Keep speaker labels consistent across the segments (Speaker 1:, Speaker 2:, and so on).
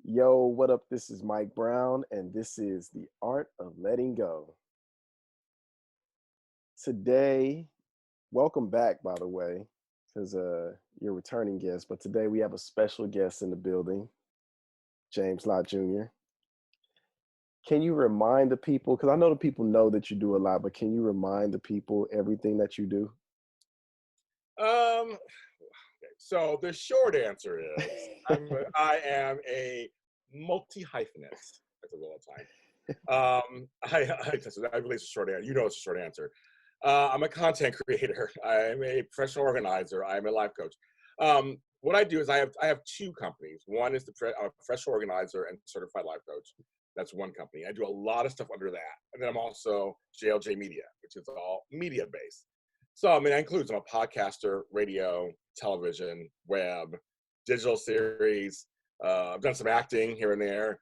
Speaker 1: Yo, what up? This is Mike Brown, and this is The Art of Letting Go. Today, welcome back, by the way, because you're a returning guest, but today we have a special guest in the building, James Lott Jr. Can you remind the people, because I know the people know that you do a lot, but can you remind the people everything that you do?
Speaker 2: Okay, so the short answer is I am a multi-hyphenate. That's a little time. I believe it's a short answer. You know it's a short answer. I'm a content creator. I'm a professional organizer. I'm a life coach. What I do is I have two companies. One is I'm a professional organizer and certified life coach. That's one company. I do a lot of stuff under that. And then I'm also JLJ Media, which is all media based. So, I mean, that includes I'm a podcaster, radio, television, web, digital series. I've done some acting here and there.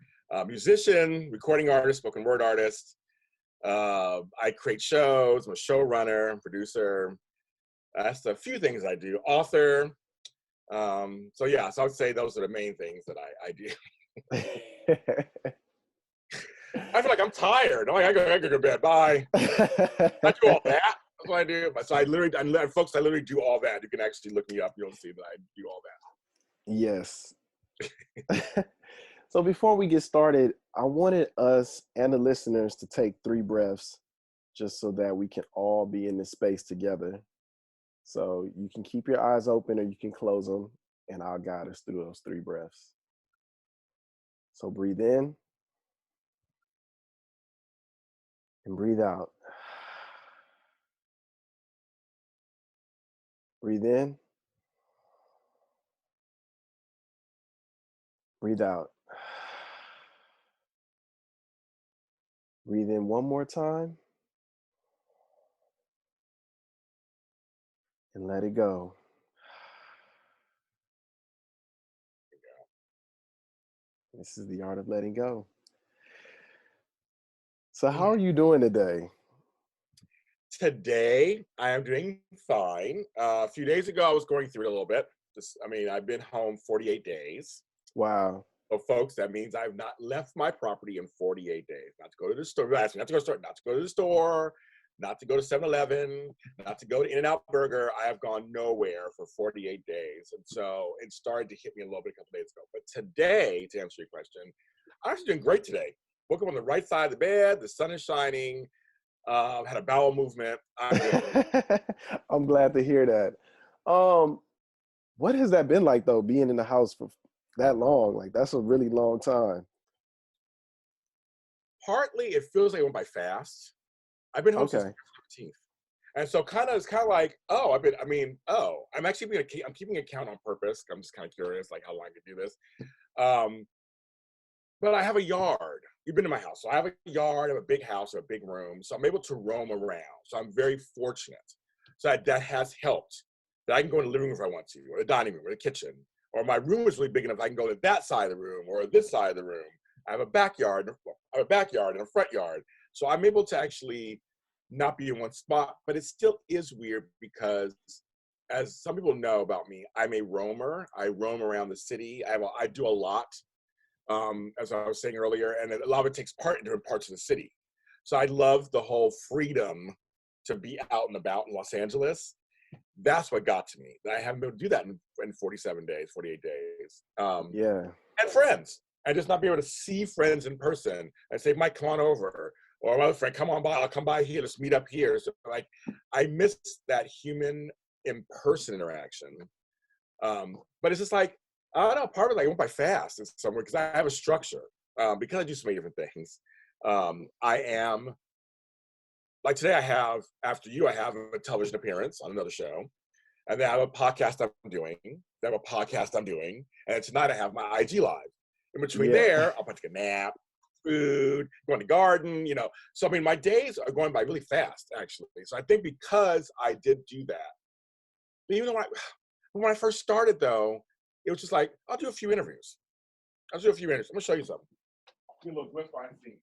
Speaker 2: Musician, recording artist, spoken word artist. I create shows. I'm a showrunner, producer. That's a few things I do. Author. So I would say those are the main things that I do. I feel like I'm tired. I'm like, I gotta go to bed. Bye. I do all that. That's what I do. So I literally do all that. You can actually look me up. You'll see that I do all that.
Speaker 1: Yes. So before we get started, I wanted us and the listeners to take 3 breaths just so that we can all be in this space together. So you can keep your eyes open or you can close them, and I'll guide us through those 3 breaths. So breathe in and breathe out. Breathe in. Breathe out. Breathe in one more time. And let it go. This is the art of letting go. So how are you doing today?
Speaker 2: Today, I am doing fine. A few days ago, I was going through it a little bit. I've been home 48 days.
Speaker 1: Wow.
Speaker 2: So, folks, that means I've not left my property in 48 days. Not to go to the store, not to go to the store, not to go to the store, not to go to 7-Eleven, not to go to In-N-Out Burger. I have gone nowhere for 48 days. And so it started to hit me a little bit a couple days ago. But today, to answer your question, I'm actually doing great today. Woke up on the right side of the bed. The sun is shining. Had a bowel movement. I'm good.
Speaker 1: I'm glad to hear that. What has that been like though, being in the house for that long? Like that's a really long time.
Speaker 2: Partly, it feels like it went by fast. I've been home since
Speaker 1: Okay.
Speaker 2: the 15th, and so it's kind of like, I'm actually I'm keeping a count on purpose. I'm just kind of curious, like how long I could do this. But I have a yard. You've been to my house. So I have a yard, I have a big house, I have a big room. So I'm able to roam around. So I'm very fortunate. So that has helped. That I can go in the living room if I want to, or the dining room, or the kitchen. Or my room is really big enough I can go to that side of the room or this side of the room. I have a backyard and a front yard. So I'm able to actually not be in one spot, but it still is weird because as some people know about me, I'm a roamer. I roam around the city. I do a lot. As I was saying earlier, and a lot of it takes part in different parts of the city. So I love the whole freedom to be out and about in Los Angeles. That's what got to me. That I haven't been able to do that in 47 days, 48 days.
Speaker 1: Yeah.
Speaker 2: And friends. And just not be able to see friends in person and say, Mike, come on over. Or my other friend, come on by, I'll come by here, let's meet up here. So like, I miss that human in-person interaction. But it's just like, I don't know, part of it, like, I went by fast in some way because I have a structure. Because I do so many different things. I am, like today I have a television appearance on another show. And then I have a podcast I'm doing. And tonight I have my IG Live. In between there, I'll take a nap, food, go in the garden, So, I mean, my days are going by really fast, actually. So I think because I did do that, but even though when I first started, though, it was just like, I'll do a few interviews. I'm going to show you something. Give me a little glimpse behind the scenes.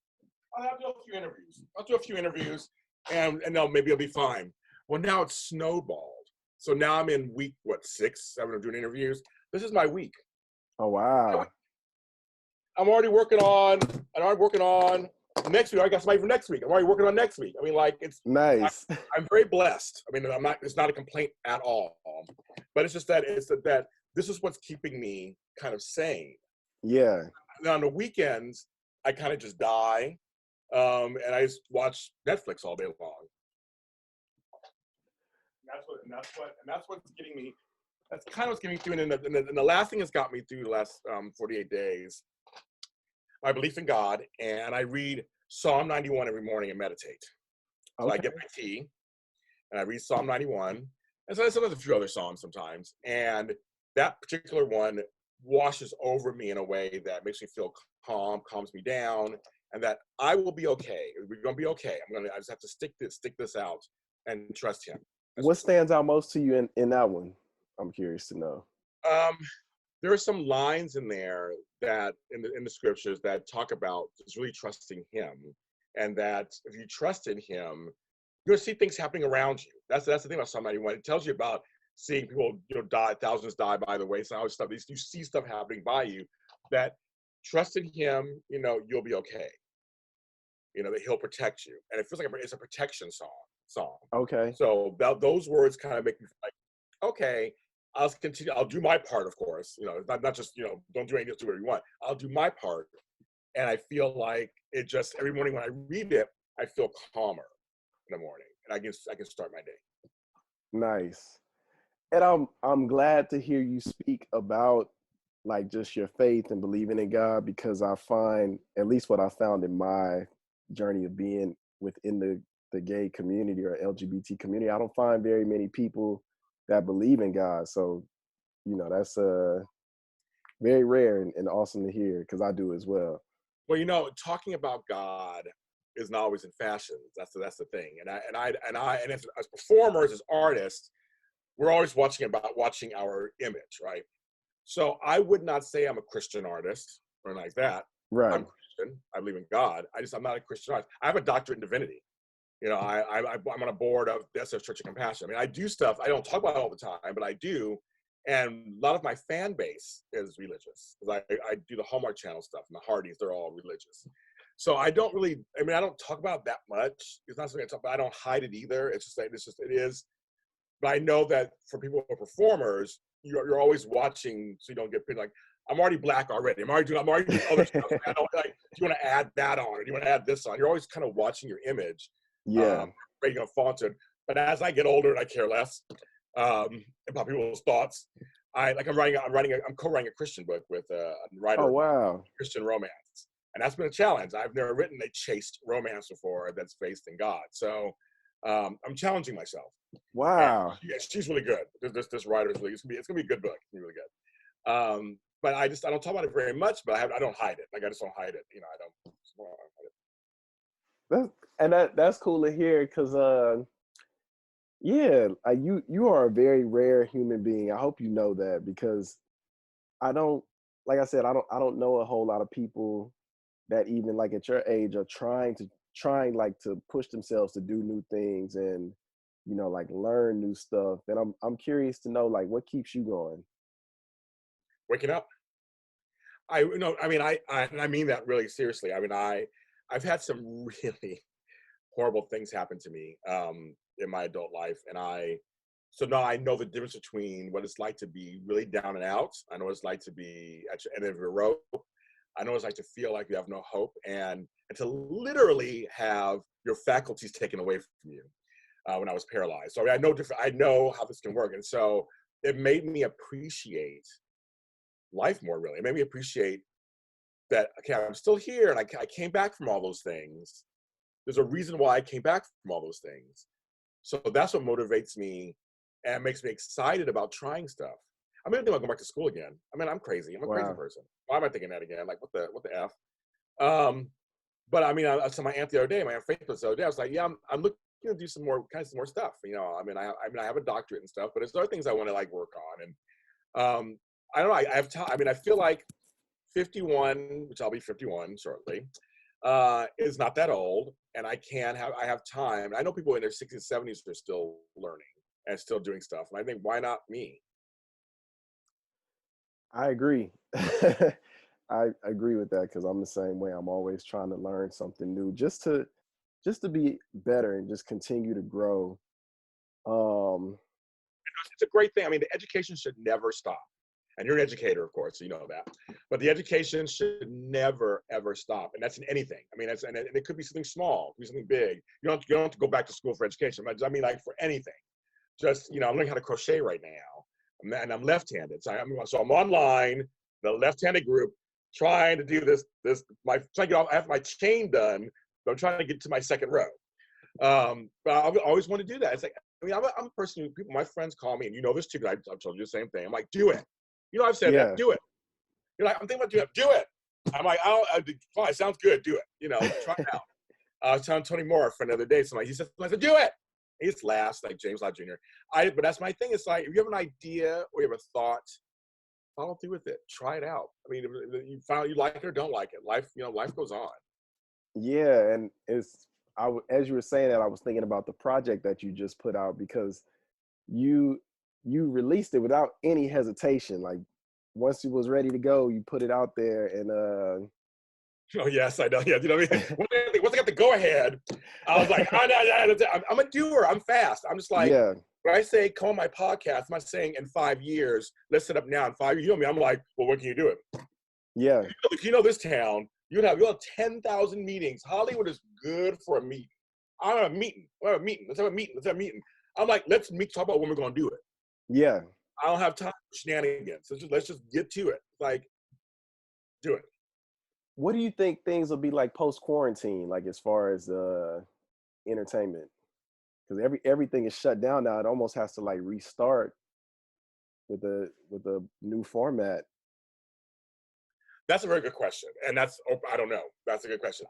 Speaker 2: I'll do a few interviews, and maybe it'll be fine. Well, now it's snowballed. So now I'm in week, 6, 7 of doing interviews. This is my week.
Speaker 1: Oh, wow.
Speaker 2: I'm already working on next week. I got somebody for next week. I'm already working on next week. I mean, like
Speaker 1: Nice.
Speaker 2: I'm very blessed. I mean, it's not a complaint at all, but it's just that this is what's keeping me kind of sane.
Speaker 1: Yeah.
Speaker 2: Now on the weekends, I kind of just die, and I just watch Netflix all day long. That's what's getting me. That's kind of what's getting me through. And the last thing that's got me through the last 48 days, my belief in God, and I read Psalm 91 every morning and meditate. So
Speaker 1: Okay.
Speaker 2: I get my tea, and I read Psalm 91, and so sometimes a few other psalms sometimes, and that particular one washes over me in a way that makes me feel calm, calms me down, and that I will be okay. We're gonna be okay. I just have to stick this out and trust Him.
Speaker 1: What stands out most to you in that one? I'm curious to know.
Speaker 2: There are some lines in there that in the scriptures that talk about just really trusting Him, and that if you trust in Him, you're gonna see things happening around you. That's the thing about Psalm 91. It tells you about seeing people, die, thousands die by the wayside, all this stuff. You see stuff happening by you. That trust in Him, you'll be okay. That He'll protect you, and it feels like it's a protection song.
Speaker 1: Okay.
Speaker 2: So those words kind of make me like, okay, I'll continue. I'll do my part, of course. Not just don't do anything, just do whatever you want. I'll do my part, and I feel like it just every morning when I read it, I feel calmer in the morning, and I can start my day.
Speaker 1: Nice. And I'm glad to hear you speak about like just your faith and believing in God, because I find, at least what I found in my journey of being within the gay community or LGBT community, I don't find very many people that believe in God. So, that's very rare and awesome to hear, because I do as well.
Speaker 2: Well, talking about God is not always in fashion. That's the thing. And as performers, as artists, we're always watching our image, right? So I would not say I'm a Christian artist or like that.
Speaker 1: Right.
Speaker 2: I'm Christian. I believe in God. I'm not a Christian artist. I have a doctorate in divinity. I'm on a board of the SF Church of Compassion. I mean, I do stuff. I don't talk about it all the time, but I do. And a lot of my fan base is religious, because I do the Hallmark Channel stuff, and the Hardys, they're all religious. So I don't talk about it that much. It's not something I talk about. I don't hide it either. It is. But I know that for people who are performers, you're always watching, so you don't get like, I'm already black already. I'm already doing other stuff. I don't like. Do you want to add that on, or do you want to add this on? You're always kind of watching your image.
Speaker 1: Yeah.
Speaker 2: Ready to fall into it. But as I get older, and I care less about people's thoughts. I'm co-writing a Christian book with a writer.
Speaker 1: Oh, wow.
Speaker 2: Christian romance, and that's been a challenge. I've never written a chaste romance before that's based in God. So I'm challenging myself.
Speaker 1: Wow.
Speaker 2: She's really good. This writer is really. It's gonna be a good book. It's gonna be really good. But I don't talk about it very much. But I don't hide it. Like, I just don't hide it.
Speaker 1: That's cool to hear, because you are a very rare human being. I hope you know that, because I don't, like I said, I don't know a whole lot of people that even like at your age are trying like to push themselves to do new things and like learn new stuff. And I'm curious to know, like, what keeps you going?
Speaker 2: Waking up. I mean that really seriously. I mean, I've had some really horrible things happen to me in my adult life, so now I know the difference between what it's like to be really down and out. I know what it's like to be at the end of your rope. I know what it's like to feel like you have no hope, and to literally have your faculties taken away from you when I was paralyzed. So I know how this can work, and so it made me appreciate life more. Really, it made me appreciate that, okay, I'm still here, and I came back from all those things. There's a reason why I came back from all those things. So that's what motivates me and makes me excited about trying stuff. I'm thinking about going back to school again. I mean, I'm crazy. I'm a crazy person. Why am I thinking that again? Like, what the F? But I mean, I saw my aunt the other day, my aunt Faith the other day. I was like, yeah, I'm looking to do some more stuff. I have a doctorate and stuff, but there's other things I want to like work on. And I don't know. I have time. I mean, I feel like 51, which I'll be 51 shortly, is not that old, and I have time. I know people in their 60s and 70s are still learning and still doing stuff, and I think, why not me?
Speaker 1: I agree. I agree with that because I'm the same way. I'm always trying to learn something new just to be better and just continue to grow. Um,
Speaker 2: It's a great thing. I mean, the education should never stop. And you're an educator, of course, so you know that. But the education should never, ever stop. And that's in anything. I mean, and it could be something small, it could be something big. You don't have to go back to school for education. I mean, like for anything. Just, I'm learning how to crochet right now. And I'm left-handed. So I'm online, the left-handed group, trying to do trying to get off, I have my chain done, but I'm trying to get to my second row. But I always want to do that. It's like, I mean, I'm a person who my friends call me, and you know this too, because I've told you the same thing. I'm like, do it. I've said that,
Speaker 1: yeah,
Speaker 2: do it. You're like, I'm thinking about doing it, do it. I'm like, fine, sounds good, do it. Try it out. I was telling Tony Moore, a friend, the other day, he said, do it. He just laughs, like James Lott Jr. But that's my thing. It's like, if you have an idea or you have a thought, follow through with it. Try it out. I mean, if you find you like it or don't like it, life goes on.
Speaker 1: yeah, and as you were saying that, I was thinking about the project that you just put out because you you released it without any hesitation. Like once it was ready to go, you put it out there, and
Speaker 2: Oh yes, I know. Yeah, you know what I mean. Once I got the go ahead, I was like, I'm a doer. I'm fast. I'm just like,
Speaker 1: yeah,
Speaker 2: when I say come on my podcast, I'm not saying in 5 years. Let's set up now in 5 years. You know me. I'm like, well, when can you do it?
Speaker 1: yeah,
Speaker 2: If you know this town, you'll have 10,000 meetings. Hollywood is good for a meeting. I don't have a meeting. Let's have a meeting. Let's have a meeting. I'm like, let's meet. Talk about when we're gonna do it.
Speaker 1: yeah.
Speaker 2: I don't have time for shenanigans. Let's just get to it. Like, do it.
Speaker 1: What do you think things will be like post quarantine, like as far as entertainment? Because everything is shut down now. It almost has to like restart with a new format.
Speaker 2: That's a very good question, and I don't know. That's a good question.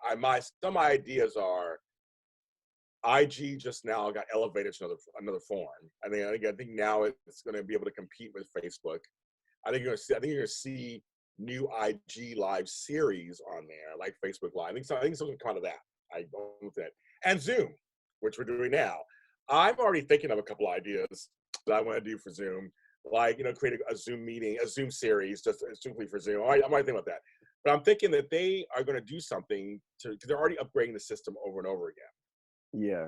Speaker 2: Some ideas are IG just now got elevated to another form. I think now it's going to be able to compete with Facebook. I think you're going to see new IG live series on there, like Facebook Live. I think something come out of that. I don't know that. And Zoom, which we're doing now. I'm already thinking of a couple ideas that I want to do for Zoom, like create a Zoom meeting, a Zoom series, just simply for Zoom. I might think about that, but I'm thinking that they are going to do something because they're already upgrading the system over and over again.
Speaker 1: Yeah,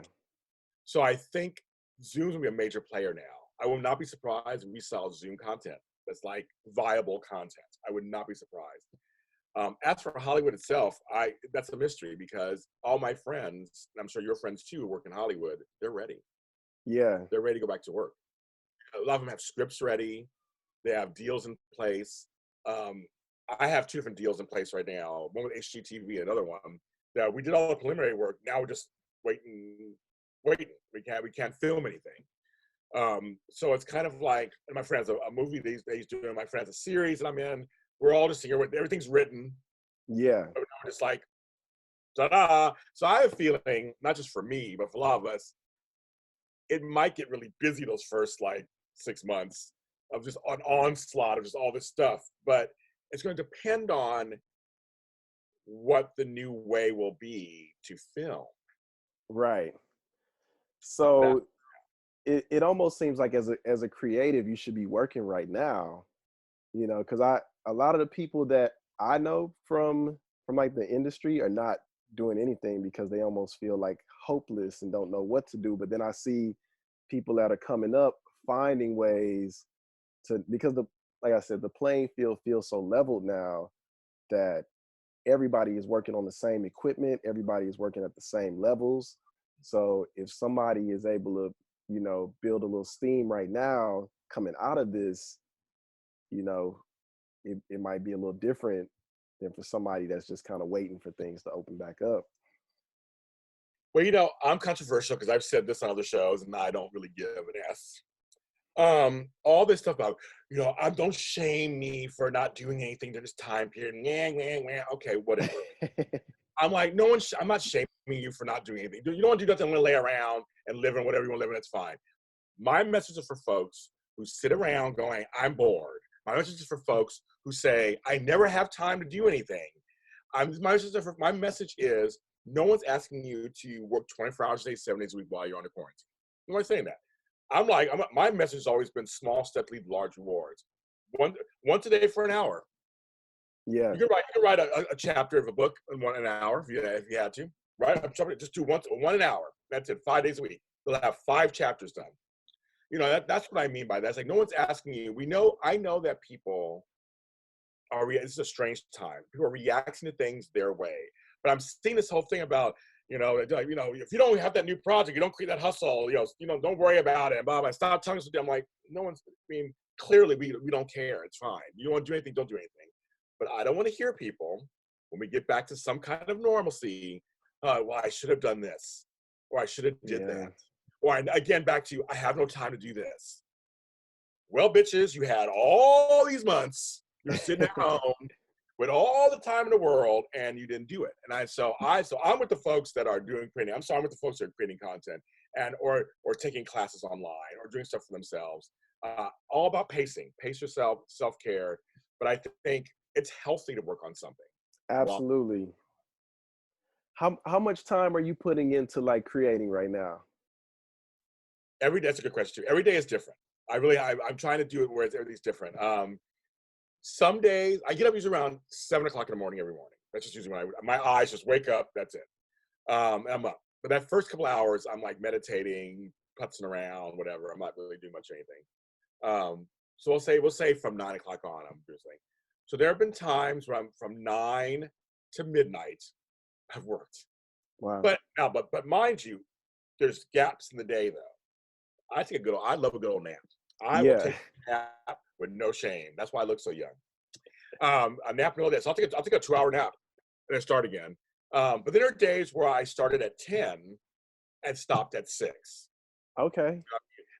Speaker 2: So I think Zoom's gonna be a major player now. I will not be surprised if we saw Zoom content that's like viable content. I would not be surprised. As for Hollywood itself, that's a mystery because all my friends, and I'm sure your friends too, who work in Hollywood, they're ready.
Speaker 1: yeah,
Speaker 2: They're ready to go back to work. A lot of them have scripts ready. They have deals in place. Um, I have two different deals in place right now. One with HGTV, another one that we did all the preliminary work. Now we're just waiting. We can't film anything. So it's kind of like, and my friends, a movie these days doing, my friends, a series that I'm in. We're all just here with everything's written.
Speaker 1: yeah,
Speaker 2: We're just like, ta-da. So I have a feeling, not just for me, but for a lot of us, it might get really busy those first like 6 months of just an onslaught of just all this stuff. But it's going to depend on what the new way will be to film.
Speaker 1: right.
Speaker 2: That
Speaker 1: So it almost seems like as a creative, you should be working right now, because a lot of the people that I know from like the industry are not doing anything because they almost feel like hopeless and don't know what to do. But then I see people that are coming up finding ways to, because like I said, the playing field feels so leveled now that everybody is working on the same equipment, everybody is working at the same levels. So if somebody is able to, build a little steam right now coming out of this, you know, it might be a little different than for somebody that's just kind of waiting for things to open back up.
Speaker 2: Well, I'm controversial because I've said this on other shows, and I don't really give an S. All this stuff about, don't shame me for not doing anything during this time period. Okay, whatever. I'm like, I'm not shaming you for not doing anything. You don't want to do nothing, lay around and live in whatever you want to live in. That's fine. My message is for folks who sit around going, I'm bored. My message is for folks who say, I never have time to do anything. My message is, no one's asking you to work 24 hours a day, 7 days a week while you're on the quarantine. Nobody's saying that. My message has always been small steps lead to large rewards. Once a day for an hour.
Speaker 1: Yeah.
Speaker 2: You can write a chapter of a book in an hour if you had to. Right? I'm trying to just do one an hour. That's it. 5 days a week. They'll have 5 chapters done. That's what I mean by that. It's like no one's asking you. I know that people this is a strange time. People are reacting to things their way. But I'm seeing this whole thing about, if you don't have that new project, you don't create that hustle, don't worry about it. And blah, blah. Stop telling us. I'm like, no one's, clearly we don't care. It's fine. You don't want to do anything, don't do anything. But I don't want to hear people when we get back to some kind of normalcy, well, I should have done this, or I should have did
Speaker 1: Yeah.
Speaker 2: that. Or again, back to, I have no time to do this. Well, bitches, you had all these months. You're sitting at home with all the time in the world, and you didn't do it. And so I'm with the folks that are doing creating. I'm with the folks that are creating content or taking classes online or doing stuff for themselves. All about pacing. Pace yourself, self-care. But I think it's healthy to work on something.
Speaker 1: Absolutely. How much time are you putting into like creating right now?
Speaker 2: That's a good question too. Every day is different. I'm trying to do it where everything's different. Some days I get up usually around 7 o'clock in the morning every morning. That's just usually when my eyes just wake up. That's it. And I'm up. But that first couple hours, I'm like meditating, putzing around, whatever. I'm not really doing much of anything. So we'll say from 9 o'clock on, I'm doing something. So there have been times where I'm from 9 to midnight. I've worked.
Speaker 1: Wow.
Speaker 2: But mind you, there's gaps in the day though. I love a good old nap. I will take a nap with no shame. That's why I look so young. I nap all day. So I'll take a 2-hour nap and then start again. But then there are days where I started at 10 and stopped at 6.
Speaker 1: Okay.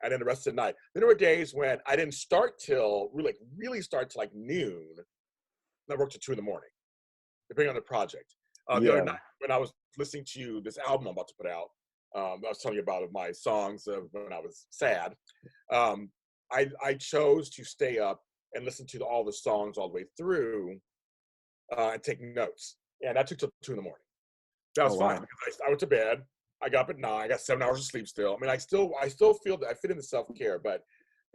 Speaker 2: And then the rest of the night. Then there were days when I didn't start till really start till like noon. And I worked till 2 in the morning, depending on the project. The other night when I was listening to this album I'm about to put out, I was telling you about my songs of when I was sad. I chose to stay up and listen to all the songs all the way through and take notes. And that took till 2 in the morning. That was fine because I went to bed. I got up at 9. I got 7 hours of sleep still. I mean, I still feel that I fit into self-care, but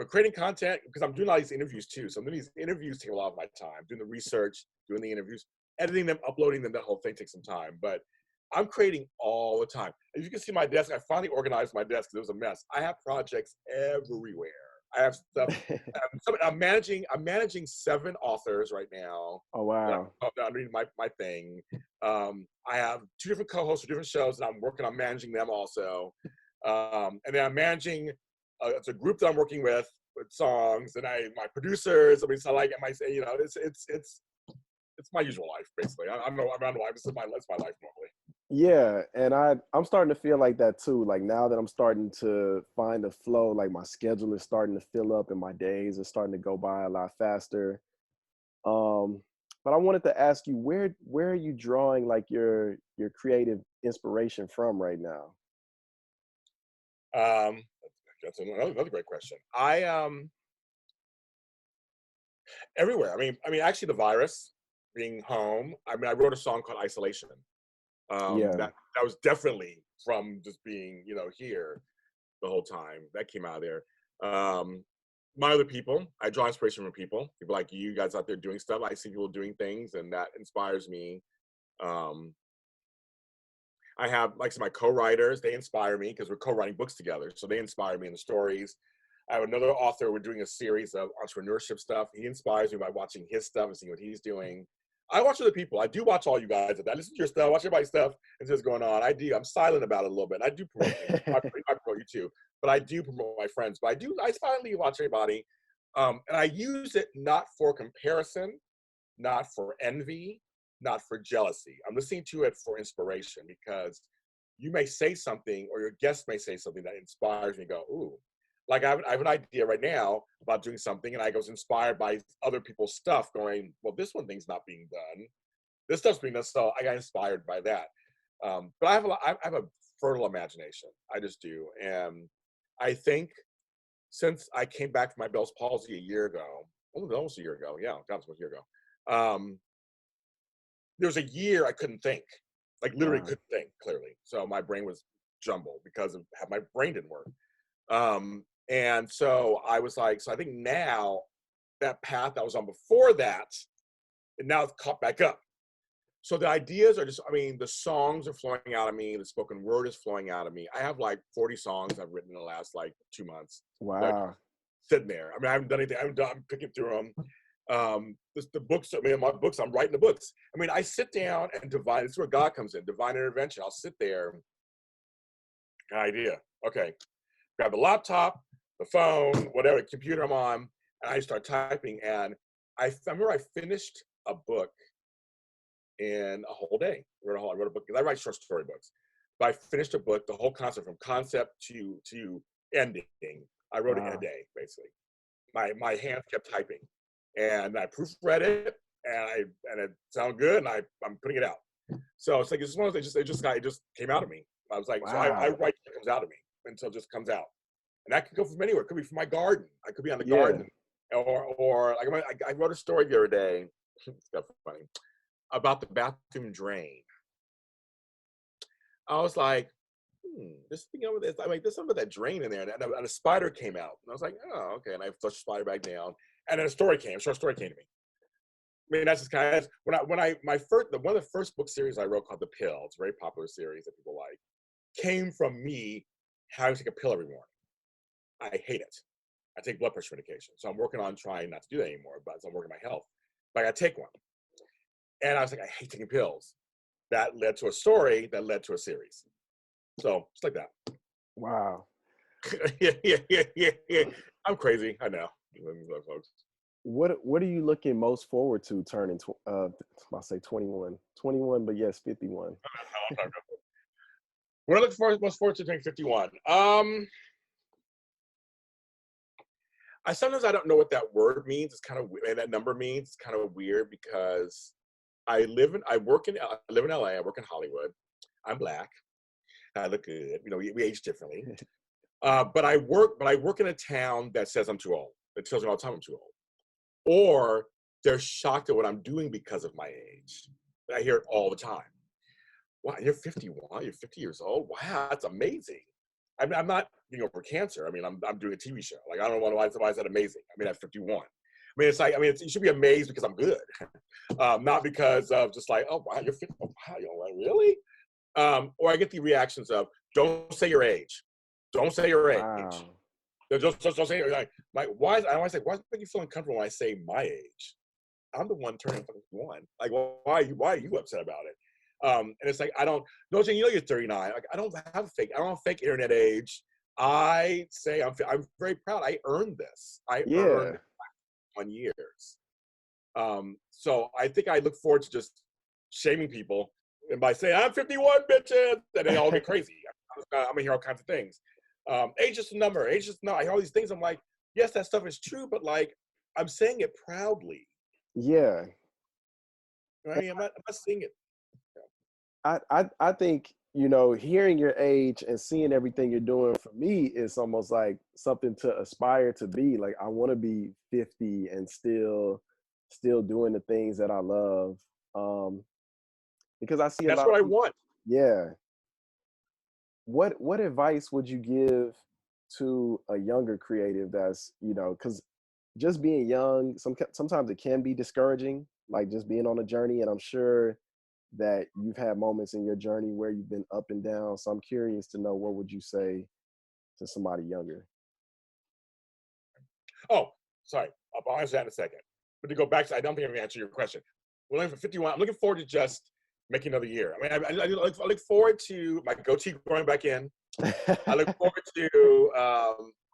Speaker 2: creating content, because I'm doing all these interviews too. So these interviews take a lot of my time, doing the research, doing the interviews, editing them, uploading them, that whole thing takes some time. But I'm creating all the time. As you can see my desk, I finally organized my desk. It was a mess. I have projects everywhere. I have stuff. I'm managing 7 authors right now.
Speaker 1: Oh wow.
Speaker 2: Underneath my thing. I have 2 different co-hosts for different shows that I'm working on managing them also. And then I'm managing it's a group that I'm working with songs, and my producers. I mean, so like, it's my usual life basically. I'm no life. It's my life normally.
Speaker 1: Yeah, and I'm starting to feel like that too. Like now that I'm starting to find a flow, like my schedule is starting to fill up and my days are starting to go by a lot faster. But I wanted to ask you, where are you drawing like your creative inspiration from right now?
Speaker 2: That's another great question. Everywhere. I mean, actually, the virus, being home. I mean, I wrote a song called Isolation.
Speaker 1: Yeah.
Speaker 2: That was definitely from just being, here the whole time. That came out of there. My other people, I draw inspiration from people like you guys out there doing stuff. I see people doing things, and that inspires me. I have my co-writers. They inspire me because we're co-writing books together. So they inspire me in the stories. I have another author. We're doing a series of entrepreneurship stuff. He inspires me by watching his stuff and seeing what he's doing. I watch other people. I do watch all you guys. I listen to your stuff, watch everybody's stuff, and what's going on. I do. I'm silent about it a little bit. I do promote things. I promote you too, but I do promote my friends. But I silently watch everybody. And I use it not for comparison, not for envy, not for jealousy. I'm listening to it for inspiration, because you may say something, or your guest may say something that inspires me to go, ooh. Like I have an idea right now about doing something, and I was inspired by other people's stuff going, well, this one thing's not being done. This stuff's being done, so I got inspired by that. But I have a fertile imagination. I just do. And I think since I came back from my Bell's palsy a year ago, almost a year ago, yeah, God, it was a year ago. There was a year I couldn't think, like literally couldn't think clearly. So my brain was jumbled because of how my brain didn't work. And so I was like, so I think now that path I was on before that and now it's caught back up. So the ideas are just, I mean, the songs are flowing out of me. The spoken word is flowing out of me. I have like 40 songs I've written in the last like 2 months. That are
Speaker 1: Wow.
Speaker 2: sitting there. I mean, I haven't done anything. I'm picking through them. The books, I mean, my books, I'm writing the books. I mean, I sit down and divine, this is where God comes in, divine intervention. I'll sit there, an idea. Okay, grab the laptop, the phone, whatever, computer I'm on, and I start typing. And I remember I finished a book in a whole day. I wrote a book, because I write short story books. But I finished a book, the whole concept from concept to ending. I wrote it in a
Speaker 1: Wow.
Speaker 2: day, basically. My hands kept typing, and I proofread it, and it sounded good, and I'm putting it out. So it's like it's one of those, it just came out of me. I was like, so I
Speaker 1: Wow.
Speaker 2: write it comes out of me until it just comes out, and that could go from anywhere. It could be from my garden. I could be on the
Speaker 1: Yeah.
Speaker 2: garden, or like I wrote a story the other day. It's kind of funny about the bathroom drain. I was like, this thing over there, I mean, there's some of that drain in there, and a spider came out. And I was like, oh, okay. And I flushed the spider back down, and then a short story came to me. I mean, that's just kind of one of the first book series I wrote called The Pill. It's a very popular series that people like. Came from me having to take a pill every morning. I hate it. I take blood pressure medication, so I'm working on trying not to do that anymore. But so I'm working on my health. But I got to take one, and I was like, I hate taking pills. That led to a story that led to a series. So just like that.
Speaker 1: Wow.
Speaker 2: yeah. I'm crazy. I know, folks.
Speaker 1: What are you looking most forward to turning? I'll say 21, but yes, 51.
Speaker 2: What I look forward most forward to turning 51. I sometimes I don't know what that word means. It's kind of and that number means. It's kind of weird because I live in LA. I work in Hollywood. I'm Black. I look good. You know, we age differently. But I work in a town that says I'm too old. It tells me all the time I'm too old. Or they're shocked at what I'm doing because of my age. I hear it all the time. Wow, you're 51. You're 50 years old. Wow, that's amazing. I mean, I'm not getting over cancer. I mean, I'm doing a TV show. Like, I don't know why is that amazing. I mean, at 51. I mean, it's like, you should be amazed because I'm good, not because of just like, oh wow, you're 50. Oh, wow, you're like, really? Or I get the reactions of, don't say your age. Don't say your age.
Speaker 1: Wow.
Speaker 2: Just don't say it. Like, why? I always say, why do you feel uncomfortable when I say my age? I'm the one turning 51. Like, why are you upset about it? And it's like, I don't, no, Jane, you know you're 39. Like, I don't have fake internet age. I say I'm very proud. I earned this. I
Speaker 1: Yeah.
Speaker 2: earned 1 years. So I think I look forward to just shaming people, and by saying I'm 51, bitches, and they all get crazy. I'm gonna hear all kinds of things. Age is a number. Age is not. I hear all these things. I'm like, yes, that stuff is true, but like, I'm saying it proudly.
Speaker 1: Yeah.
Speaker 2: You know what I mean, I'm not saying it.
Speaker 1: I think, hearing your age and seeing everything you're doing, for me, is almost like something to aspire to be. Like, I want to be 50 and still doing the things that I love. Because I see a
Speaker 2: That's
Speaker 1: lot
Speaker 2: what
Speaker 1: of
Speaker 2: I
Speaker 1: people.
Speaker 2: want.
Speaker 1: Yeah. What advice would you give to a younger creative that's, because just being young, sometimes it can be discouraging, like just being on a journey. And I'm sure that you've had moments in your journey where you've been up and down. So I'm curious to know, what would you say to somebody younger?
Speaker 2: Oh, sorry. I'll answer that in a second. But to go back to, I don't think I've answered your question. We're looking for 51. I'm looking forward to just making another year. I mean, I look forward to my goatee growing back in. I look forward to,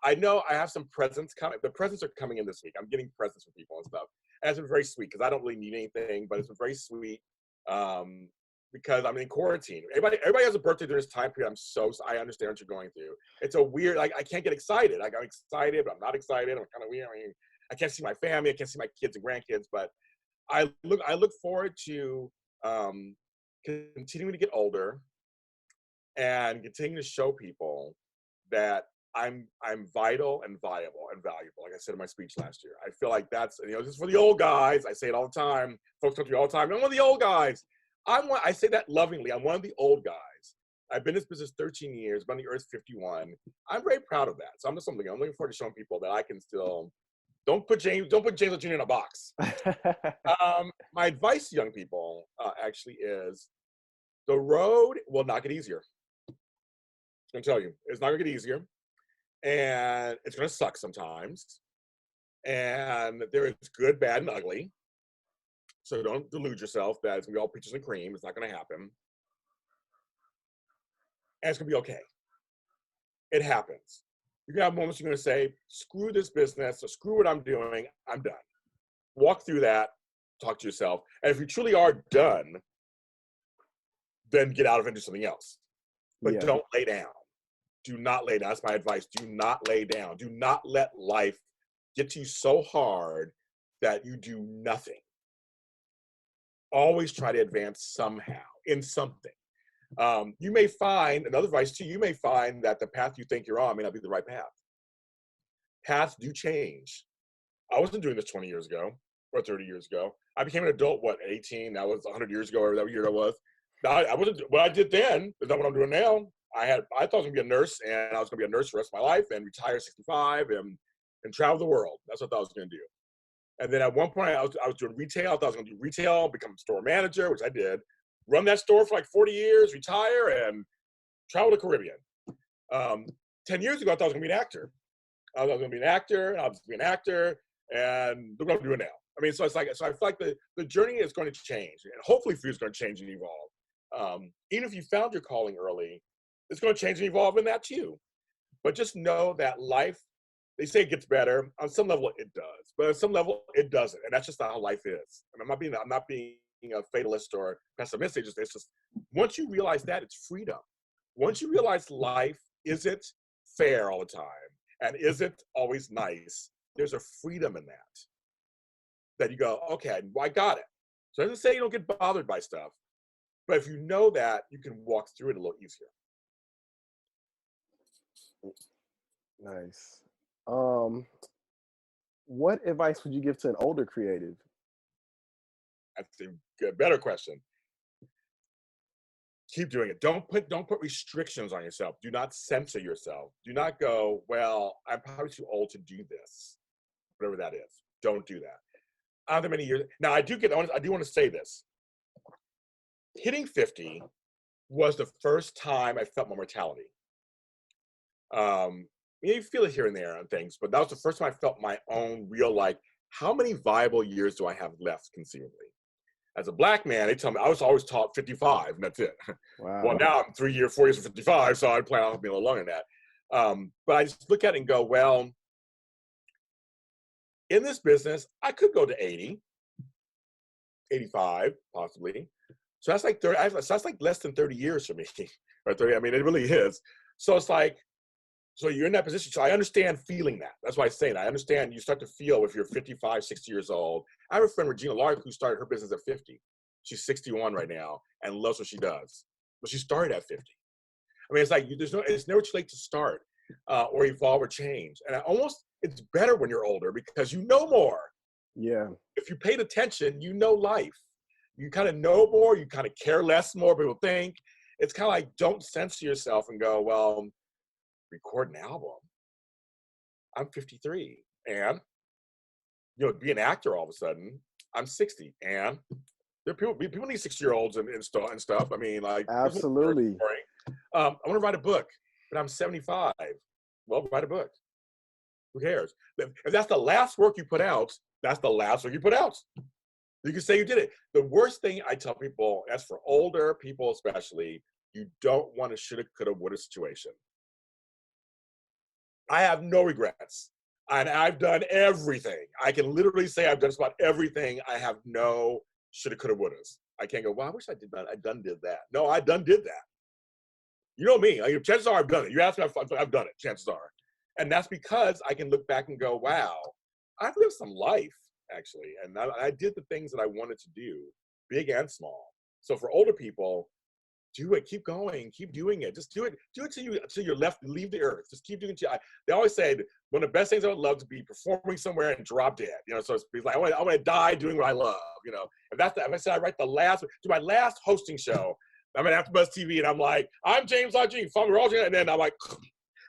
Speaker 2: I know I have some presents coming. The presents are coming in this week. I'm getting presents for people and stuff. And it's been very sweet because I don't really need anything, but it's been very sweet because I'm in quarantine. Everybody has a birthday during this time period. I understand what you're going through. It's a weird, like, I can't get excited. Like, I'm excited, but I'm not excited. I'm kind of weird. I mean, I can't see my family. I can't see my kids and grandkids, but I look forward to continuing to get older and continuing to show people that I'm vital and viable and valuable. Like I said in my speech last year, I feel like that's, this is for the old guys. I say it all the time. Folks talk to me all the time. I'm one of the old guys. I say that lovingly. I'm one of the old guys. I've been in this business 13 years, been on the earth 51. I'm very proud of that. So I'm looking forward to showing people that I can still Don't put James Lott Jr. in a box. My advice to young people actually is the road will not get easier. I'm gonna tell you, it's not gonna get easier, and it's gonna suck sometimes. And there is good, bad, and ugly. So don't delude yourself that it's gonna be all peaches and cream. It's not gonna happen, and it's gonna be okay. It happens. You're gonna have moments you're gonna say, "Screw this business," or "Screw what I'm doing. I'm done." Walk through that. Talk to yourself, and if you truly are done, then get out of it and do something else. But don't lay down. Do not lay down. That's my advice. Do not lay down. Do not let life get to you so hard that you do nothing. Always try to advance somehow in something. You may find, another advice too, you may find that the path you think you're on may not be the right path. Paths do change. I wasn't doing this 20 years ago or 30 years ago. I became an adult, 18? That was 100 years ago, or that year that was. I wasn't, what I did then is not what I'm doing now. I thought I was gonna be a nurse, and I was gonna be a nurse for the rest of my life and retire at 65 and travel the world. That's what I thought I was gonna do. And then at one point I was doing retail. I thought I was gonna do retail, become a store manager, which I did. Run that store for like 40 years, retire, and travel the Caribbean. 10 years ago, I thought I was gonna be an actor. I was gonna be an actor, and I was gonna be an actor, and look what I'm doing now. I mean, so it's like, so I feel like the journey is going to change, and hopefully for you it's going to change and evolve. Even if you found your calling early, it's going to change and evolve in that too. But just know that life, they say it gets better. On some level, it does, but on some level, it doesn't, and that's just not how life is. And I'm not being a fatalist or pessimistic. It's just once you realize that, it's freedom. Once you realize life isn't fair all the time and isn't always nice, there's a freedom in that you go, okay, I got it. So it doesn't say you don't get bothered by stuff, but if you know that, you can walk through it a little easier.
Speaker 1: Nice. What advice would you give to an older creative?
Speaker 2: That's a better question. Keep doing it. Don't put restrictions on yourself. Do not censor yourself. Do not go, well, I'm probably too old to do this, whatever that is. Don't do that. After many years, now I do want to say this. Hitting 50 was the first time I felt my mortality. You feel it here and there on things, but that was the first time I felt my own real, like, how many viable years do I have left conceivably? As a Black man, they tell me I was always taught 55, and that's it.
Speaker 1: Wow.
Speaker 2: Well, now I'm 4 years from 55, so I plan on being a little longer than that. But I just look at it and go, well, in this business, I could go to 80, 85, possibly. So that's like 30. So that's like less than 30 years for me, or 30. I mean, it really is. So it's like, so you're in that position. So I understand feeling that. That's why I say that. I understand you start to feel if you're 55, 60 years old. I have a friend, Regina Lark, who started her business at 50. She's 61 right now and loves what she does. But she started at 50. I mean, it's like, it's never too late to start or evolve or change. And it's better when you're older because you know more.
Speaker 1: Yeah.
Speaker 2: If you paid attention, you know life. You kind of know more. You kind of care less more. People think. It's kind of like, don't censor yourself and go, well, record an album. I'm 53, and be an actor all of a sudden. I'm 60, and there are people need 60-year-olds and stuff. I mean, like,
Speaker 1: absolutely.
Speaker 2: I want to write a book, but I'm 75. Well, write a book. Who cares? If that's the last work you put out, that's the last work you put out. You can say you did it. The worst thing I tell people, as for older people especially, you don't want a shoulda, coulda, woulda situation. I have no regrets. And I've done everything. I can literally say I've done just about everything. I have no shoulda, coulda, wouldas. I can't go, well, I wish I did that. I done did that. No, I done did that. You know me. Like, chances are I've done it. You ask me, I've done it. Chances are. And that's because I can look back and go, wow, I've lived some life, actually. And I did the things that I wanted to do, big and small. So for older people, do it. Keep going. Keep doing it. Just do it. Do it till you're left. Leave the earth. Just keep doing it. They always say one of the best things I would love to be performing somewhere and drop dead. So it's like I want to die doing what I love. If I said I do my last hosting show, I'm at AfterBuzz TV, and I'm like, I'm James Lott Jr. And then I'm like,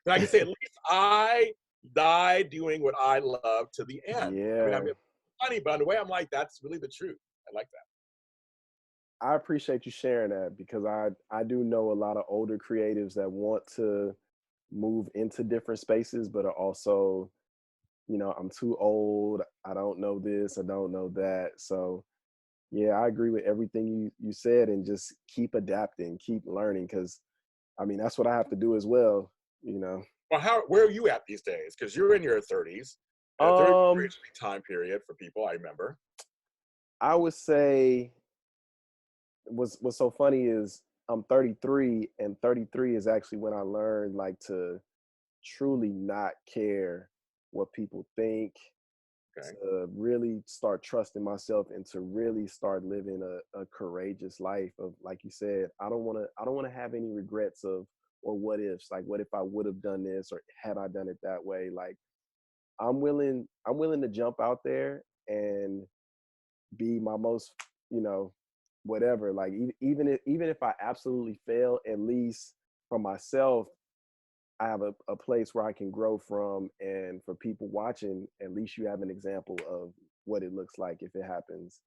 Speaker 2: then I can say at least I Die doing what I love to the end. I
Speaker 1: Yeah.
Speaker 2: mean, funny, but in a way, I'm like, that's really the truth. I like that.
Speaker 1: I appreciate you sharing that because I do know a lot of older creatives that want to move into different spaces, but are also, I'm too old. I don't know this. I don't know that. So yeah, I agree with everything you said, and just keep adapting, keep learning, because I mean that's what I have to do as well. You know.
Speaker 2: Well, where are you at these days? Because you're in your 30s. 30s is a very
Speaker 1: Um,
Speaker 2: interesting time period for people, I remember.
Speaker 1: I would say what's so funny is I'm 33, and 33 is actually when I learned like to truly not care what people think,
Speaker 2: Okay.
Speaker 1: to really start trusting myself, and to really start living a courageous life of, like you said, I don't want to have any regrets of, or what ifs, like what if I would have done this, or had I done it that way. Like I'm willing to jump out there and be my most, you know, whatever. Like even if I absolutely fail, at least for myself, I have a place where I can grow from, and for people watching, at least you have an example of what it looks like if it happens.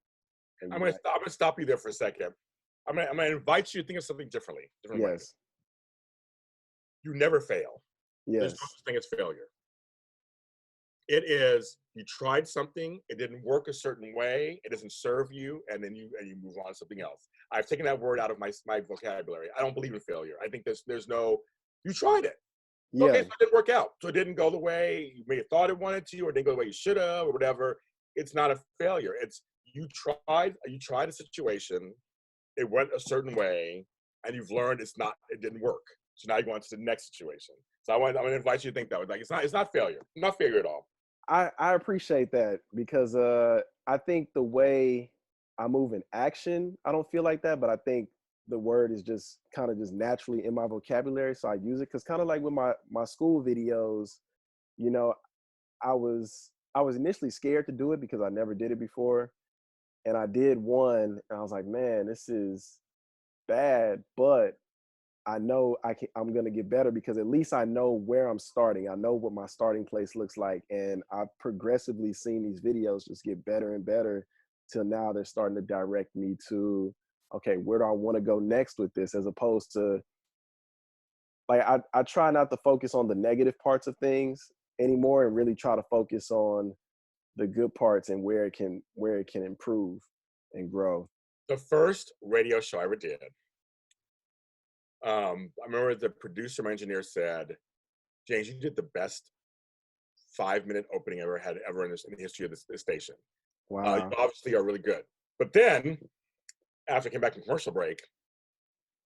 Speaker 1: And
Speaker 2: I'm
Speaker 1: you
Speaker 2: gonna
Speaker 1: might,
Speaker 2: stop, I'm gonna stop you there for a second. I'm gonna invite you to think of something differently, different way.
Speaker 1: yes,
Speaker 2: You never fail. There's no
Speaker 1: yes,
Speaker 2: such thing as failure. It is you tried something, it didn't work a certain way, it doesn't serve you, and then you move on to something else. I've taken that word out of my vocabulary. I don't believe in failure. I think there's no you tried it. Okay,
Speaker 1: yeah,
Speaker 2: so it didn't work out. So it didn't go the way you may have thought it wanted to, or it didn't go the way you should have, or whatever. It's not a failure. It's you tried a situation, it went a certain way, and you've learned it didn't work. So now you go on to the next situation. So I'm gonna invite you to think that way. Like it's not failure. Not failure at all.
Speaker 1: I appreciate that, because I think the way I move in action, I don't feel like that, but I think the word is just kind of just naturally in my vocabulary, so I use it. Because kind of like with my school videos, you know, I was initially scared to do it because I never did it before, and I did one, and I was like, man, this is bad, but I know I'm gonna get better, because at least I know where I'm starting. I know what my starting place looks like, and I've progressively seen these videos just get better and better, till now they're starting to direct me to, okay, where do I want to go next with this, as opposed to, like, I try not to focus on the negative parts of things anymore, and really try to focus on the good parts, and where it can improve and grow.
Speaker 2: The first radio show I ever did, I remember the producer, my engineer said, James, you did the best 5-minute opening I ever had ever in the history of this station. You
Speaker 1: Wow.
Speaker 2: obviously are really good. But then, after I came back from commercial break,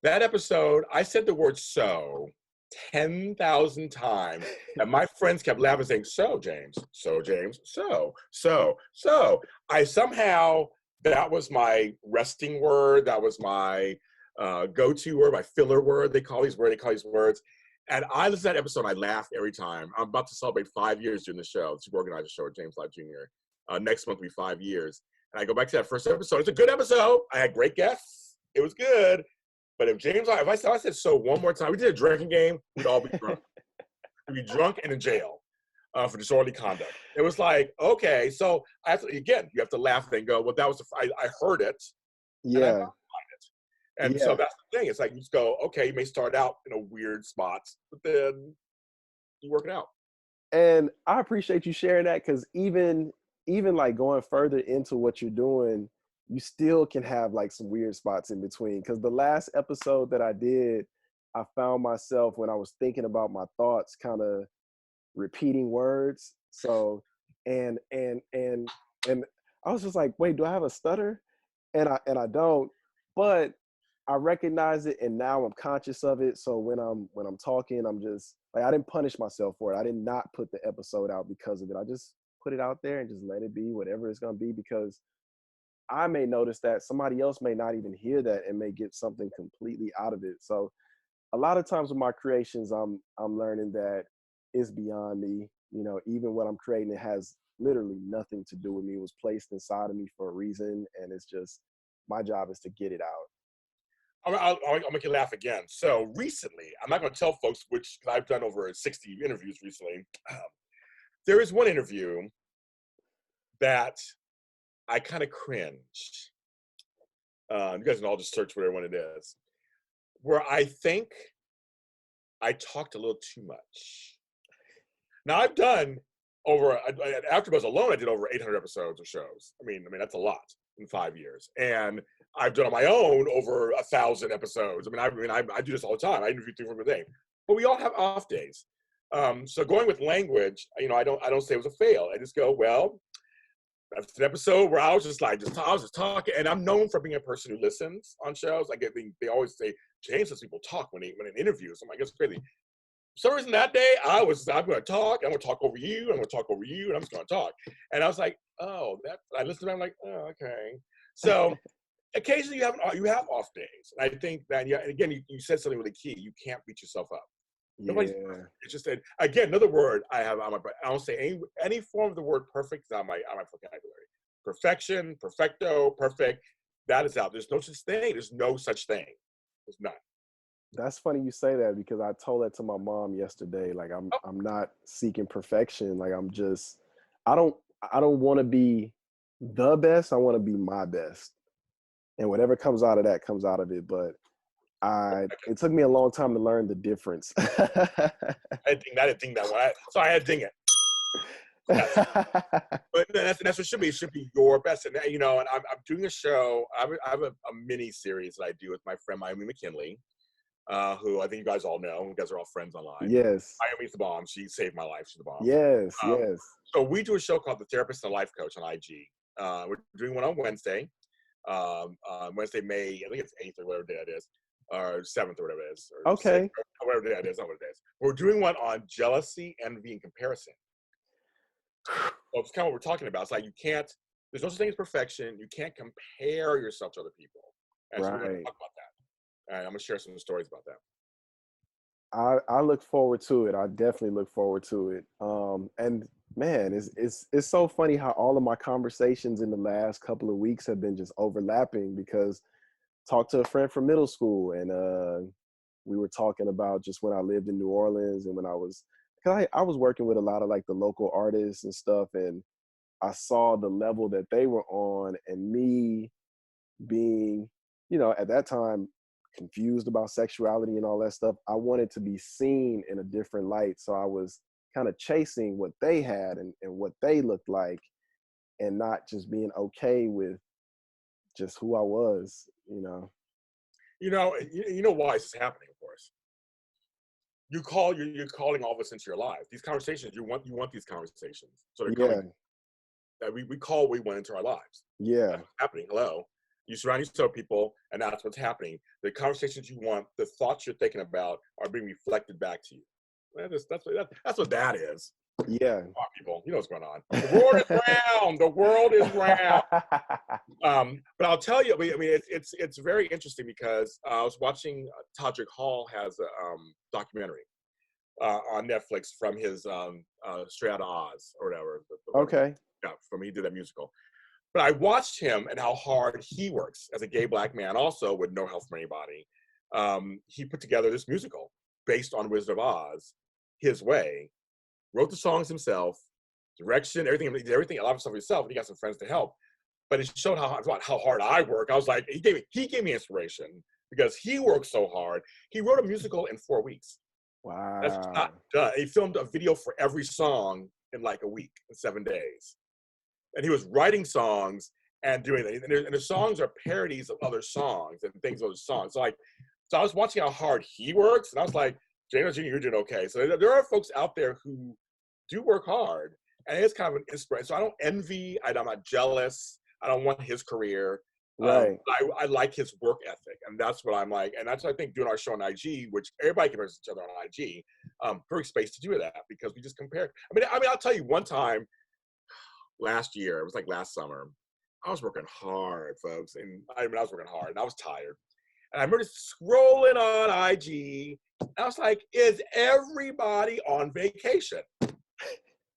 Speaker 2: that episode, I said the word so 10,000 times, and my friends kept laughing, saying, so, James, so, James, so. I somehow, that was my resting word. That was my go-to word, my filler word. They call these words. And I listened to that episode, and I laughed every time. I'm about to celebrate 5 years doing the show, the Super Organizer Show with James Lott Jr. Next month will be 5 years. And I go back to that first episode. It's a good episode. I had great guests. It was good. But if I said so one more time, we did a drinking game, we'd all be drunk. We'd be drunk and in jail for disorderly conduct. It was like, okay, so you have to laugh and go, well, I heard it and I
Speaker 1: Yeah,
Speaker 2: modified it. And so
Speaker 1: yeah.
Speaker 2: that's the thing. It's like you just go, okay, you may start out in a weird spot, but then you work it out.
Speaker 1: And I appreciate you sharing that, because even like going further into what you're doing, you still can have like some weird spots in between. Because the last episode that I did, I found myself, when I was thinking about my thoughts, kind of repeating words. So and I was just like, wait, do I have a stutter? And I don't, but I recognize it, and now I'm conscious of it. So when I'm talking, I'm just like, I didn't punish myself for it. I did not put the episode out because of it. I just put it out there and just let it be whatever it's gonna be, because I may notice that somebody else may not even hear that and may get something completely out of it. So a lot of times with my creations, I'm learning that it's beyond me. Even what I'm creating, it has literally nothing to do with me. It was placed inside of me for a reason, and it's just my job is to get it out.
Speaker 2: I'll make you laugh again. So recently, I'm not going to tell folks which, 'cause I've done over 60 interviews recently. There is one interview that I kind of cringe. You guys can all just search whatever one it is, where I think I talked a little too much. Now I've done at AfterBuzz alone, I did over 800 episodes of shows. I mean that's a lot in 5 years, and I've done on my own over 1,000 episodes. I do this all the time. I interview 3 from a day, but we all have off days. So going with language, I don't say it was a fail. I just go, well, that's an episode where I was just talking, and I'm known for being a person who listens on shows. They always say James lets people talk when in interviews. I'm like, it's crazy. For some reason that day I'm going to talk. I'm going to talk over you. I'm going to talk over you, and I'm just going to talk. And I was like, oh, I listened to them. I'm like, oh, okay. So occasionally you have off days. And I think that, yeah. And again, you said something really key. You can't beat yourself up. Nobody's perfect. It's just that, again, another word I have on my, I don't say any form of the word perfect is on my vocabulary. Perfection, perfecto, perfect, that is out. There's no such thing. There's no such thing. There's none.
Speaker 1: That's funny you say that, because I told that to my mom yesterday. Like, I'm not seeking perfection. Like, I don't want to be the best. I want to be my best. And whatever comes out of that comes out of it. But it took me a long time to learn the difference.
Speaker 2: I didn't think that one. So I had to ding it. But that's what it should be. It should be your best. And and I'm doing a show. I have a mini series that I do with my friend Miami McKinley, who I think you guys all know. You guys are all friends online.
Speaker 1: Yes.
Speaker 2: Miami's the bomb. She saved my life. She's the bomb.
Speaker 1: Yes, yes.
Speaker 2: So we do a show called The Therapist and Life Coach on IG. We're doing one on Wednesday. On Wednesday, May, I think it's 8th or whatever day it is, or 7th or whatever it is. Or
Speaker 1: Okay.
Speaker 2: 6th, or whatever day it is, not what it is. We're doing one on jealousy, envy, and comparison. So it's kind of what we're talking about. It's like there's no such thing as perfection. You can't compare yourself to other people. And so we're going to talk about that. And I'm going to share some stories about that.
Speaker 1: I look forward to it. I definitely look forward to it. And man, it's so funny how all of my conversations in the last couple of weeks have been just overlapping, because talked to a friend from middle school, and we were talking about just when I lived in New Orleans, and when I was working with a lot of like the local artists and stuff, and I saw the level that they were on, and me being, at that time, confused about sexuality and all that stuff. I wanted to be seen in a different light. So I was kind of chasing what they had and what they looked like, and not just being okay with just who I was,
Speaker 2: You know why this is happening, of course. You're calling all this into your life. These conversations, you want these conversations. So they're coming. That we call what we want into our lives.
Speaker 1: Yeah.
Speaker 2: That's what's happening. Hello. You surround yourself with people, and that's what's happening. The conversations you want, the thoughts you're thinking about, are being reflected back to you. That's what that is.
Speaker 1: Yeah.
Speaker 2: Come on, people, you know what's going on. The world is round. The world is round. But I'll tell you, it's very interesting, because I was watching Todrick Hall has a documentary on Netflix from his Straight Outta Oz or whatever.
Speaker 1: Okay.
Speaker 2: Yeah, he did that musical. But I watched him and how hard he works as a gay Black man, also with no help from anybody. He put together this musical based on Wizard of Oz, his way, wrote the songs himself, direction, everything, a lot of stuff himself, and he got some friends to help. But it showed how hard I work. I was like, he gave me inspiration, because he worked so hard. He wrote a musical in 4 weeks.
Speaker 1: Wow.
Speaker 2: That's not done. He filmed a video for every song in like a week, in 7 days. And he was writing songs and doing it. And the songs are parodies of other songs and things of other songs. So I was watching how hard he works, and I was like, James Jr., you're doing okay. So there are folks out there who do work hard, and it's kind of an inspiration. So I don't envy, I'm not jealous. I don't want his career.
Speaker 1: Right.
Speaker 2: I like his work ethic, and that's what I'm like. And that's what I think doing our show on IG, which everybody compares each other on IG, perfect space to do that, because we just compare. I'll tell you, one time last year, it was like last summer, I was working hard, folks. And I was working hard, and I was tired. And I remember scrolling on IG, and I was like, is everybody on vacation?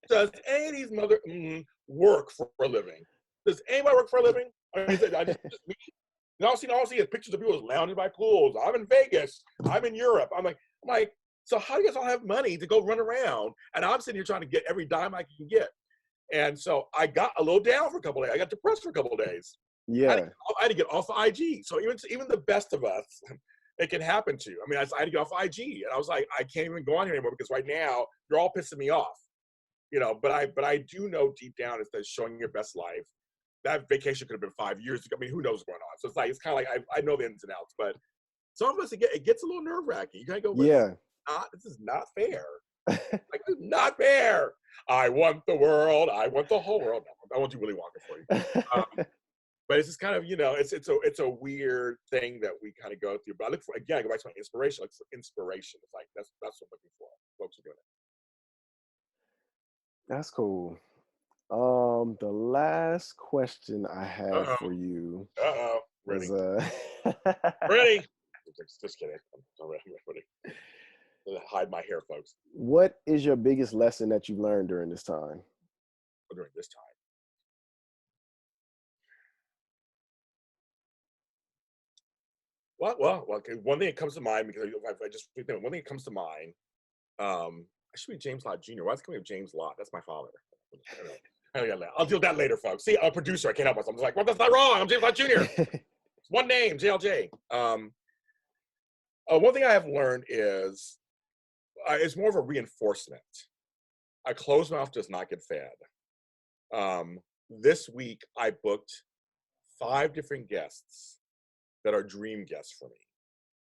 Speaker 2: Does any of these work for a living? Does anybody work for a living? Just me? And all I see is pictures of people lounging by pools. I'm in Vegas. I'm in Europe. I'm like, So how do you guys all have money to go run around? And I'm sitting here trying to get every dime I can get. And so I got a little down for a couple of days. I got depressed for a couple of days.
Speaker 1: Yeah.
Speaker 2: I had to get off IG. So even the best of us, it can happen to. I mean, I had to get off IG, and I was like, I can't even go on here anymore because right now you're all pissing me off. But I do know deep down it's that showing your best life. That vacation could have been 5 years ago. I mean, who knows what's going on? So it's kind of like I know the ins and outs, but some of us it gets a little nerve wracking. You kind of go,
Speaker 1: Yeah.
Speaker 2: this is not fair. Like, this is not fair. I want the world. I want the whole world. No, I won't do Willy Wonka for you. But it's just kind of, it's a weird thing that we kind of go through. But I look for, again, I go back to my inspiration. I look for inspiration. It's like that's what I'm looking for. Folks are doing
Speaker 1: That's cool. The last question I
Speaker 2: it.
Speaker 1: have for you
Speaker 2: Ready.
Speaker 1: is
Speaker 2: Ready. Just kidding. I'm ready. Hide my hair, folks.
Speaker 1: What is your biggest lesson that you've learned during this time?
Speaker 2: During this time. Well, okay. One thing that comes to mind, because I just one thing that comes to mind, I should be James Lott Jr. Why is it coming up James Lott? That's my father. I'll deal with that later, folks. See, I'm a producer. I can't help myself. I'm just like, well, that's not wrong. I'm James Lott Jr. It's one name, JLJ. One thing I have learned is it's more of a reinforcement. A closed mouth does not get fed. This week, I booked 5 different guests that are dream guests for me.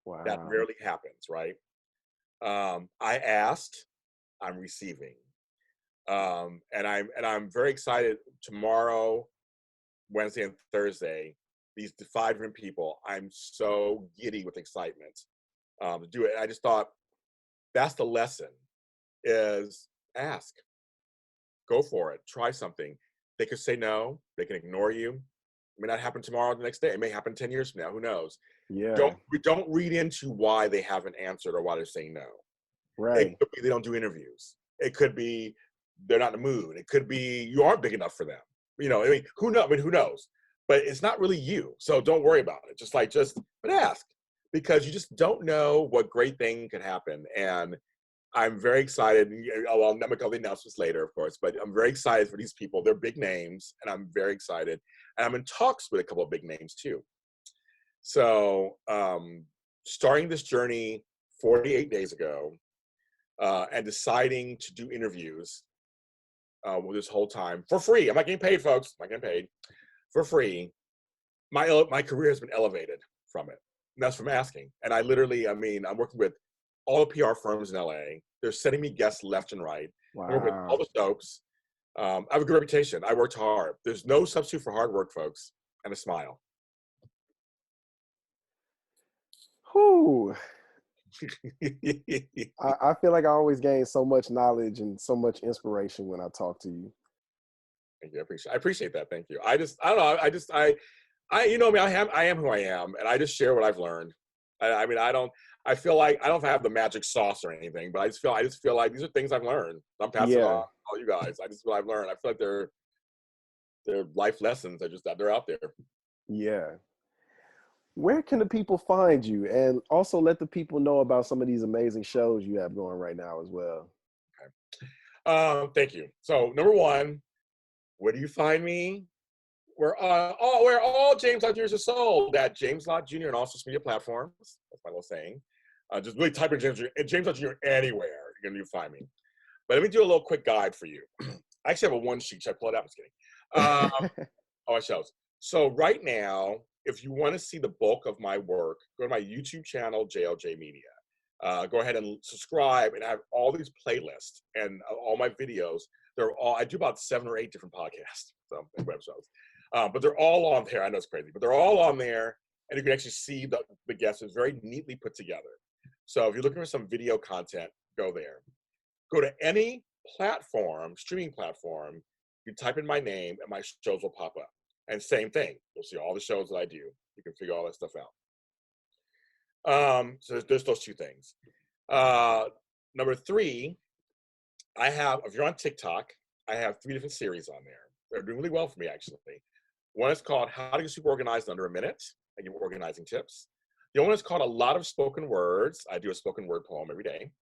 Speaker 1: Wow.
Speaker 2: That rarely happens, right? I asked, I'm receiving. And I'm very excited. Tomorrow, Wednesday, and Thursday, these 5 different people, I'm so giddy with excitement to do it. And I just thought that's the lesson: is ask, go for it, try something. They could say no, they can ignore you. It may not happen tomorrow or the next day. It may happen 10 years from now. Who knows?
Speaker 1: Yeah.
Speaker 2: Don't read into why they haven't answered or why they're saying no.
Speaker 1: Right.
Speaker 2: It could be they don't do interviews. It could be they're not in the mood. It could be you aren't big enough for them. Who knows? But it's not really you. So don't worry about it. But ask, because you just don't know what great thing could happen. And I'm very excited. I'll make all the announcements later, of course, but I'm very excited for these people. They're big names, and I'm very excited. And I'm in talks with a couple of big names too. So starting this journey 48 days ago, and deciding to do interviews with this whole time for free. I'm not getting paid, folks. I'm not getting paid. For free. My career has been elevated from it. And that's from asking. And I'm working with all the PR firms in LA. They're sending me guests left and right.
Speaker 1: Wow.
Speaker 2: I work with all the soaps. I have a good reputation. I worked hard. There's no substitute for hard work, folks, and a smile.
Speaker 1: Whew. I feel like I always gain so much knowledge and so much inspiration when I talk to you.
Speaker 2: Thank you. I appreciate that. Thank you. I don't know. I am who I am, and I just share what I've learned. I feel like I don't have the magic sauce or anything, but I just feel like these are things I've learned. I'm passing on to all you guys. I just what I've learned. I feel like they're life lessons. They're out there.
Speaker 1: Yeah. Where can the people find you? And also let the people know about some of these amazing shows you have going right now as well.
Speaker 2: Okay. Thank you. So number one, where do you find me? Where all James Lott Jr.'s are sold at James Lott Jr. and all social media platforms. That's my little saying. Just really type in James Lott Jr. anywhere. You're going to find me. But let me do a little quick guide for you. I actually have a one sheet. Should I pull it out? I'm just kidding. Our shows. So right now, if you want to see the bulk of my work, go to my YouTube channel, JLJ Media. Go ahead and subscribe, and I have all these playlists and all my videos. I do about 7 or 8 different podcasts, so web shows. But they're all on there. I know it's crazy, but they're all on there, and you can actually see the guests. It's very neatly put together. So if you're looking for some video content, go there. Go to any platform, streaming platform, you type in my name, and my shows will pop up. And same thing, you'll see all the shows that I do. You can figure all that stuff out. So there's those 2 things. Number 3, if you're on TikTok, I have 3 different series on there. They're doing really well for me, actually. One is called How to Get Super Organized in Under a Minute. I give organizing tips. The other one is called A Lot of Spoken Words. I do a spoken word poem every day.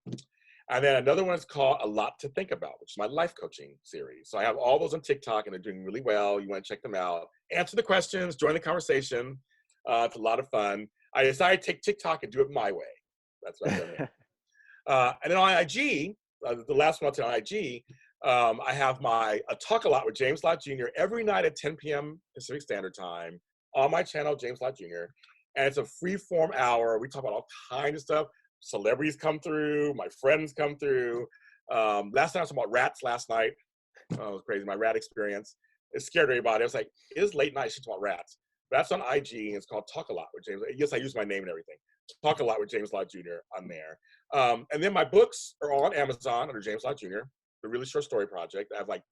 Speaker 2: And then another one is called A Lot to Think About, which is my life coaching series. So I have all those on TikTok, and they're doing really well. You want to check them out. Answer the questions, join the conversation. It's a lot of fun. I decided to take TikTok and do it my way. That's what I've done now. And then on IG, the last one I'll tell on IG, I have my Talk A Lot with James Lott Jr. every night at 10 p.m. Pacific Standard Time on my channel, James Lott Jr. And it's a free form hour. We talk about all kinds of stuff. Celebrities come through, my friends come through. Last night I was talking about rats last night. Oh, it was crazy, my rat experience. It scared everybody. I was like, it is late night, she's talking about rats. But that's on IG, and it's called Talk A Lot with James. Yes, I use my name and everything. Talk A Lot with James Lott Jr. on there. And then my books are on Amazon under James Lott Jr., the Really Short Story Project. I have like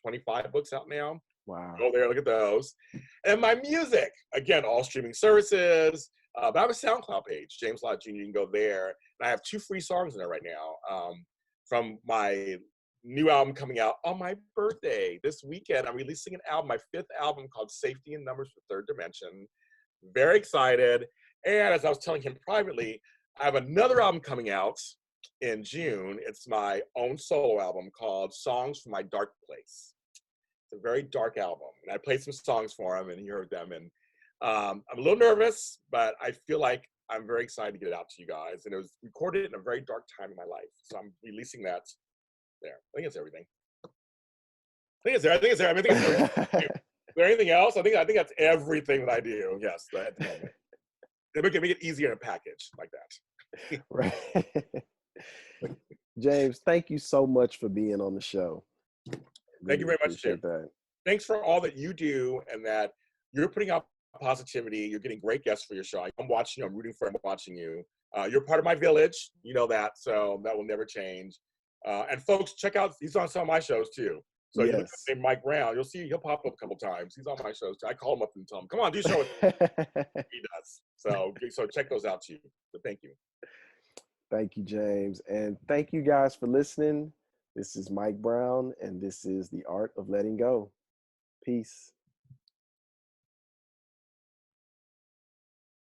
Speaker 2: 25 books out now.
Speaker 1: Wow.
Speaker 2: Go there, look at those. And my music, again, all streaming services. But I have a SoundCloud page, James Lott Jr. You can go there. And I have 2 free songs in there right now from my new album coming out on my birthday this weekend. I'm releasing an album, my 5th album called Safety in Numbers for Third Dimension. Very excited. And as I was telling him privately, I have another album coming out in June. It's my own solo album called Songs from My Dark Place. It's a very dark album. And I played some songs for him, and he heard them. And I'm a little nervous, but I feel like I'm very excited to get it out to you guys. And it was recorded in a very dark time in my life. So I'm releasing that there. I think it's everything. I think it's everything. Is there anything else? I think that's everything that I do. Yes, at the moment. They make it easier in a package like that.
Speaker 1: Right. James, thank you so much for being on the show.
Speaker 2: Thank you very much,
Speaker 1: appreciate
Speaker 2: Jim.
Speaker 1: that.
Speaker 2: Thanks for all that you do, and that you're putting out positivity. You're getting great guests for your show. I'm watching you. I'm rooting for you. I'm watching you. You're part of my village. You know that, so that will never change. And folks, check out, he's on some of my shows too. So you look at his name, Mike Brown, you'll see he'll pop up a couple times. He's on my shows too. I call him up and tell him, come on, do a show with me. He does. So check those out too. So thank you.
Speaker 1: Thank you, James. And thank you guys for listening. This is Mike Brown, and this is The Art of Letting Go. Peace.